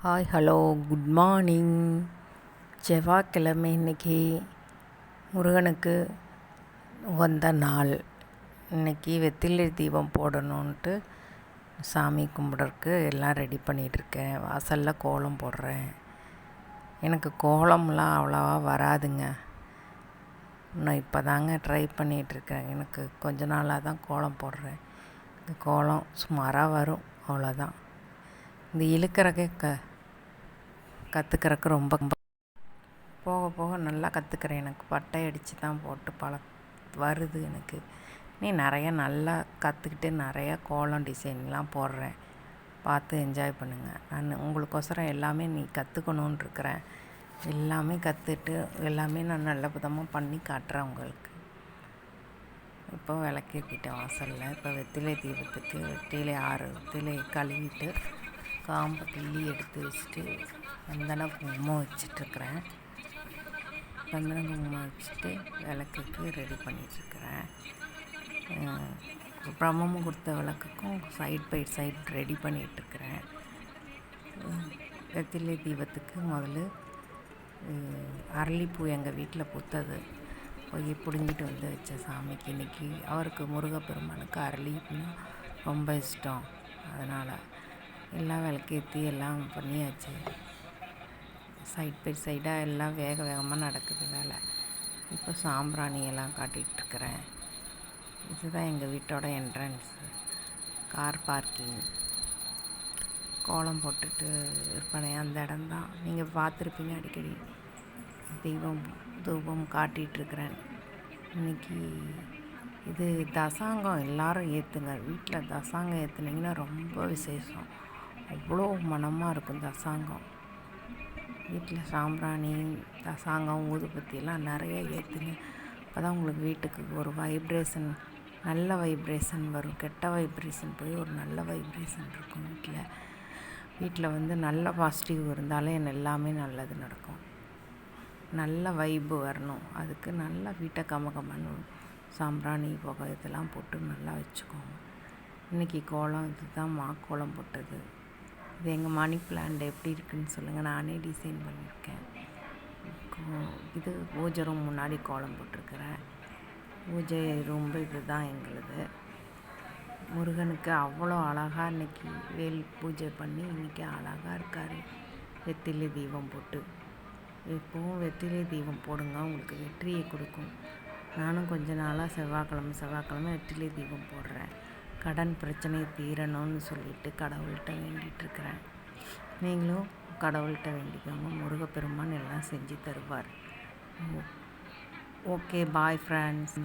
Hi hello good morning. செவ்வாய்க்கிழமை இன்றைக்கி முருகனுக்கு உகந்த நாள். இன்றைக்கி வெற்றிலை தீபம் போடணுன்ட்டு சாமி கும்பிட்றதுக்கு எல்லாம் ரெடி பண்ணிகிட்ருக்கேன். வாசலில் கோலம் போடுறேன். எனக்கு கோலம்லாம் அவ்வளோவா வராதுங்க. நான் இப்போ தாங்க ட்ரை பண்ணிகிட்ருக்கேன். எனக்கு கொஞ்ச நாளாக தான் கோலம் போடுறேன். இந்த கோலம் சுமாராக வரும், அவ்வளோதான். இந்த இழுக்கிறக்கே கற்றுக்கிறக்கு ரொம்ப போக போக நல்லா கற்றுக்கிறேன். எனக்கு பட்டை அடித்து தான் போட்டு வருது எனக்கு. நீ நிறையா நல்லா கற்றுக்கிட்டு நிறையா கோலம் டிசைன்லாம் போடுறேன். பார்த்து என்ஜாய் பண்ணுங்கள். நான் உங்களுக்கோசரம் எல்லாமே கற்றுக்கணுன்னு இருக்கிறேன். எல்லாமே கற்றுட்டு எல்லாமே நான் நல்ல விதமாக பண்ணி காட்டுறேன் உங்களுக்கு. இப்போ விளக்கேற்றிட்டேன் வாசலில். இப்போ வெற்றிலை தீபத்துக்கு வெற்றிலை 6 வெற்றிலை கழுவிட்டு காம்பை கிள்ளி எடுத்து வச்சுட்டு சந்தன குங்குமம் வச்சிட்ருக்கிறேன். சந்தன குங்குமம் வச்சுட்டு விளக்குக்கு ரெடி பண்ணிகிட்ருக்கிறேன். பிரம்ம முகூர்த்த விளக்குக்கும் சைட் பை சைட் ரெடி பண்ணிகிட்ருக்கிறேன். வெற்றிலை தீபத்துக்கு முதல்ல அரளிப்பூ எங்கள் வீட்டில் பூத்தது போய் பிடுங்கிட்டு வந்து வச்ச சாமிக்கு. இன்றைக்கி அவருக்கு முருகப்பெருமானுக்கு அரளிப்பூனா ரொம்ப இஷ்டம். அதனால் எல்லாம் விளக்கேற்றி எல்லாம் பண்ணியாச்சு. சைட் பை சைடாக எல்லாம் வேக வேகமாக நடக்குது வேலை. இப்போ சாம்பிராணியெல்லாம் காட்டிகிட்ருக்கிறேன். இதுதான் எங்கள் வீட்டோட என்ட்ரன்ஸு, கார் பார்க்கிங். கோலம் போட்டுட்டு இருப்பேனே அந்த இடம்தான். நீங்கள் பார்த்துருப்பீங்க அடிக்கடி. தூபம் காட்டிகிட்ருக்கிறேன். இன்றைக்கி இது தசாங்கம் எல்லோரும் ஏற்றுங்க. வீட்டில் தசாங்கம் ஏற்றுனீங்கன்னா ரொம்ப விசேஷம். அவ்வளோ மனமாக இருக்கும் தசாங்கம். வீட்டில் சாம்பிராணி, தசாங்கம், ஊதுபத்தியெல்லாம் நிறைய ஏற்றுங்க. அப்போ தான் உங்களுக்கு வீட்டுக்கு ஒரு வைப்ரேஷன், நல்ல வைப்ரேஷன் வரும். கெட்ட வைப்ரேஷன் போய் ஒரு நல்ல வைப்ரேஷன் இருக்கும் வீட்டில் வந்து நல்ல பாசிட்டிவ் இருந்தாலே எல்லாமே நல்லது நடக்கும். நல்ல வைப்பு வரணும். அதுக்கு நல்லா வீட்டை கமகமன்னு சாம்பிராணி புகை இதெல்லாம் போட்டு நல்லா வச்சுக்கோங்க. இன்றைக்கி கோலம் இதுதான் கோலம் போட்டது. இது எங்கள் மணி பிளான்ட் எப்படி இருக்குதுன்னு சொல்லுங்கள். நானே டிசைன் பண்ணியிருக்கேன். இது பூஜை ரூம் முன்னாடி கோலம் போட்டிருக்கிறேன். பூஜை ரூம் இது தான் எங்களுது. முருகனுக்கு அவ்வளோ அழகாக இன்றைக்கி வேல் பூஜை பண்ணி இன்றைக்கி அழகாக இருக்கார். வெற்றிலை தீபம் போட்டு எப்போவும் வெற்றிலை தீபம் போடுங்க, உங்களுக்கு வெற்றியை கொடுக்கும். நானும் கொஞ்ச நாளாக செவ்வாய்க்கிழமை வெற்றிலை தீபம் போடுறேன். கடன் பிரச்சனை தீரணும்னு சொல்லிட்டு கடவுள்கிட்ட வேண்டிகிட்ருக்கிறேன். நீங்களும் கடவுள்கிட்ட வேண்டிக்கோங்க. முருகப்பெருமான் எல்லாம் செஞ்சு தருவார். Okay, bye friends.